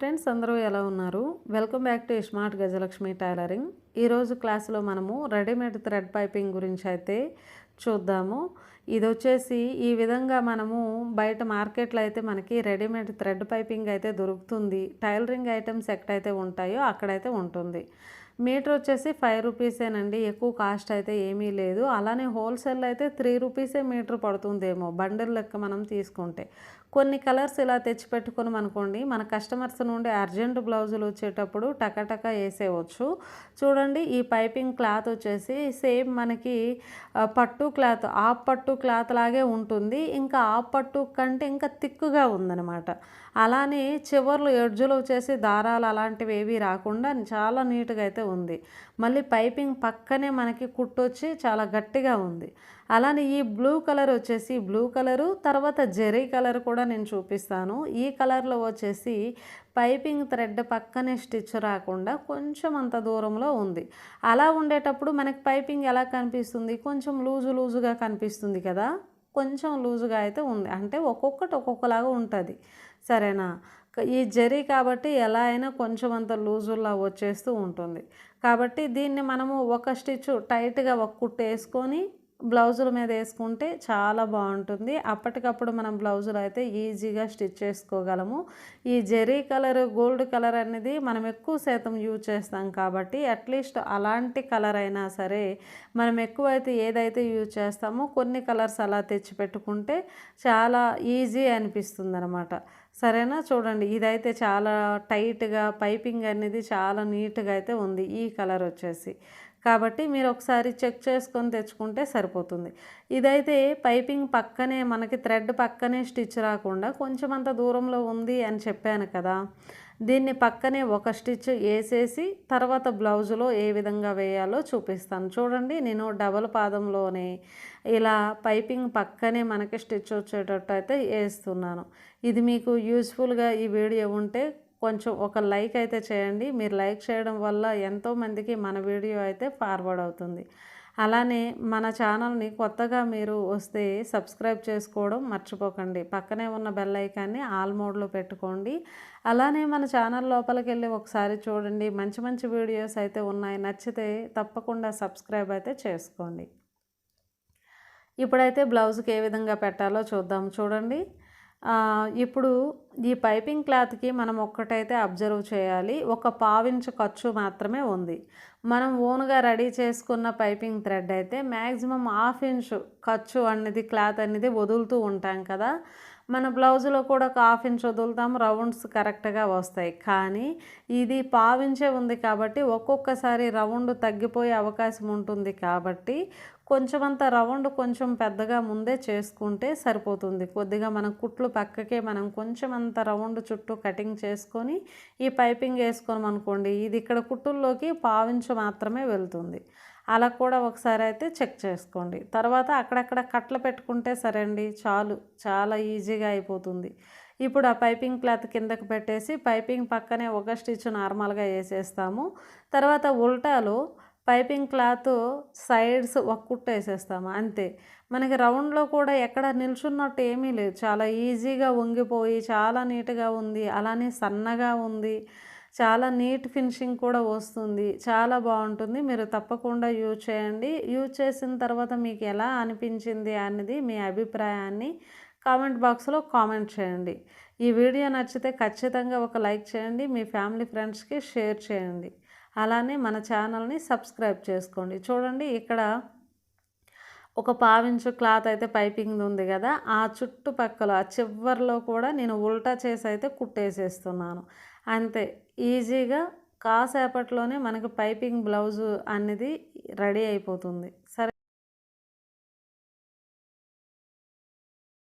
Friends అందరూ ఎలా ఉన్నారు? Welcome back to smart Gajalakshmi tailoring. ఈరోజు క్లాస్లో మనము రెడీమేడ్ థ్రెడ్ పైపింగ్ గురించి అయితే చూద్దాము. ఇది వచ్చేసి ఈ విధంగా మనము బయట మార్కెట్లో అయితే మనకి రెడీమేడ్ థ్రెడ్ పైపింగ్ అయితే దొరుకుతుంది. టైలరింగ్ ఐటమ్స్ ఎక్కడైతే ఉంటాయో అక్కడైతే ఉంటుంది. మీటర్ వచ్చేసి 5 రూపీసేనండి, ఎక్కువ కాస్ట్ అయితే ఏమీ లేదు. అలానే హోల్సేల్ అయితే 3 రూపీసే మీటర్ పడుతుందేమో బండిల్ లెక్క మనం తీసుకుంటే. కొన్ని కలర్స్ ఇలా తెచ్చిపెట్టుకుని అనుకోండి, మన కస్టమర్స్ నుండి అర్జెంట్ బ్లౌజులు వచ్చేటప్పుడు టకటక వేసేయవచ్చు. చూడండి, ఈ పైపింగ్ క్లాత్ వచ్చేసి సేమ్ మనకి పట్టు క్లాత్, ఆఫ్ పట్టు క్లాత్ లాగే ఉంటుంది. ఇంకా ఆఫ్ పట్టు కంటే ఇంకా థిక్గా ఉందన్నమాట. అలానే చివర్లు ఎడ్జులు వచ్చేసి దారాలు అలాంటివి ఏవి రాకుండా చాలా నీట్గా అయితే ఉంది. మళ్ళీ పైపింగ్ పక్కనే మనకి కుట్టొచ్చి చాలా గట్టిగా ఉంది. అలానే ఈ బ్లూ కలర్ వచ్చేసి బ్లూ కలరు, తర్వాత జెరీ కలర్ కూడా నేను చూపిస్తాను. ఈ కలర్లో వచ్చేసి పైపింగ్ థ్రెడ్ పక్కనే స్టిచ్ రాకుండా కొంచెం అంత దూరంలో ఉంది. అలా ఉండేటప్పుడు మనకి పైపింగ్ ఎలా కనిపిస్తుంది? కొంచెం లూజుగా కనిపిస్తుంది కదా. కొంచెం లూజుగా అయితే ఉంది, అంటే ఒక్కొక్కటి ఒక్కొక్కలాగా ఉంటుంది. సరేనా? ఈ జరీ కాబట్టి ఎలా అయినా కొంచెం అంత లూజులా వచ్చేస్తూ ఉంటుంది. కాబట్టి దీన్ని మనము ఒక స్టిచ్ టైట్గా ఒక కుట్టు వేసుకొని బ్లౌజుల మీద వేసుకుంటే చాలా బాగుంటుంది. అప్పటికప్పుడు మనం బ్లౌజులు అయితే ఈజీగా స్టిచ్ చేసుకోగలము. ఈ జెరీ కలర్, గోల్డ్ కలర్ అనేది మనం ఎక్కువ శాతం యూజ్ చేస్తాం కాబట్టి అట్లీస్ట్ అలాంటి కలర్ అయినా సరే మనం ఎక్కువైతే ఏదైతే యూజ్ చేస్తామో కొన్ని కలర్స్ అలా తెచ్చి పెట్టుకుంటే చాలా ఈజీ అనిపిస్తుంది అనమాట. సరేనా? చూడండి, ఇదైతే చాలా టైట్గా పైపింగ్ అనేది చాలా నీట్గా అయితే ఉంది ఈ కలర్ వచ్చేసి. కాబట్టి మీరు ఒకసారి చెక్ చేసుకొని తెచ్చుకుంటే సరిపోతుంది. ఇదైతే పైపింగ్ పక్కనే మనకి థ్రెడ్ పక్కనే స్టిచ్ రాకుండా కొంచెం అంత దూరంలో ఉంది అని చెప్పాను కదా. దీన్ని పక్కనే ఒక స్టిచ్ వేసేసి తర్వాత బ్లౌజులో ఏ విధంగా వేయాలో చూపిస్తాను. చూడండి, నేను డబల్ పాదంలోనే ఇలా పైపింగ్ పక్కనే మనకి స్టిచ్ వచ్చేటట్టు అయితే వేస్తున్నాను. ఇది మీకు యూజ్ఫుల్గా ఈ వీడియో ఉంటే కొంచెం ఒక లైక్ అయితే చేయండి. మీరు లైక్ చేయడం వల్ల ఎంతోమందికి మన వీడియో అయితే ఫార్వర్డ్ అవుతుంది. అలానే మన ఛానల్ని కొత్తగా మీరు వస్తే సబ్స్క్రైబ్ చేసుకోవడం మర్చిపోకండి. పక్కనే ఉన్న బెల్ ఐకాన్ని ఆల్ మోడ్లో పెట్టుకోండి. అలానే మన ఛానల్ లోపలికి వెళ్ళి ఒకసారి చూడండి, మంచి మంచి వీడియోస్ అయితే ఉన్నాయి. నచ్చితే తప్పకుండా సబ్స్క్రైబ్ అయితే చేసుకోండి. ఇప్పుడైతే బ్లౌజ్కి ఏ విధంగా పెట్టాలో చూద్దాం. చూడండి, ఇప్పుడు ఈ పైపింగ్ క్లాత్కి మనం ఒక్కటైతే అబ్జర్వ్ చేయాలి. ఒక 1/2 ఇంచు ఖర్చు మాత్రమే ఉంది. మనం ఓన్గా రెడీ చేసుకున్న పైపింగ్ థ్రెడ్ అయితే మ్యాక్సిమం 1/2 ఇంచు ఖర్చు అనేది క్లాత్ అనేది వదులుతూ ఉంటాం కదా. మన బ్లౌజులో కూడా ఒక 1/2 ఇంచు వదులుతాం, రౌండ్స్ కరెక్ట్గా వస్తాయి. కానీ ఇది 1/2 ఇంచే ఉంది కాబట్టి ఒక్కొక్కసారి రౌండ్ తగ్గిపోయే అవకాశం ఉంటుంది. కాబట్టి కొంచెం అంత రౌండ్ కొంచెం పెద్దగా ముందే చేసుకుంటే సరిపోతుంది. కొద్దిగా మన కుట్లు పక్కకే మనం కొంచెం అంత రౌండ్ చుట్టూ కటింగ్ చేసుకొని ఈ పైపింగ్ వేసుకొని అనుకోండి, ఇది ఇక్కడ కుట్టుల్లోకి 1/2 ఇంచు మాత్రమే వెళ్తుంది. అలా కూడా ఒకసారి అయితే చెక్ చేసుకోండి. తర్వాత అక్కడక్కడ కట్లు పెట్టుకుంటే సరే అండి, చాలు, చాలా ఈజీగా అయిపోతుంది. ఇప్పుడు ఆ పైపింగ్ క్లాత్ కిందకి పెట్టేసి పైపింగ్ పక్కనే ఒక స్టిచ్ నార్మల్గా వేసేస్తాము. తర్వాత ఉల్టాలో పైపింగ్ క్లాత్ సైడ్స్ ఒక కుట్టు వేసేస్తాము, అంతే. మనకి రౌండ్లో కూడా ఎక్కడ నిల్చున్నట్టు ఏమీ లేదు, చాలా ఈజీగా వంగిపోయి చాలా నీట్గా ఉంది. అలానే సన్నగా ఉంది, చాలా నీట్ ఫినిషింగ్ కూడా వస్తుంది, చాలా బాగుంటుంది. మీరు తప్పకుండా యూజ్ చేయండి. యూజ్ చేసిన తర్వాత మీకు ఎలా అనిపించింది అనేది మీ అభిప్రాయాన్ని కామెంట్ బాక్స్లో కామెంట్ చేయండి. ఈ వీడియో నచ్చితే ఖచ్చితంగా ఒక లైక్ చేయండి, మీ ఫ్యామిలీ ఫ్రెండ్స్కి షేర్ చేయండి. అలానే మన ఛానల్ని సబ్స్క్రైబ్ చేసుకోండి. చూడండి, ఇక్కడ ఒక 1/2 ఇంచు క్లాత్ అయితే పైపింగ్ ఉంది కదా, ఆ చుట్టుపక్కల ఆ చివర్లో కూడా నేను ఉల్టా చేసి అయితే కుట్టేసేస్తున్నాను, అంతే. ఈజీగా కాసేపట్లోనే మనకి పైపింగ్ బ్లౌజు అనేది రెడీ అయిపోతుంది. సరే.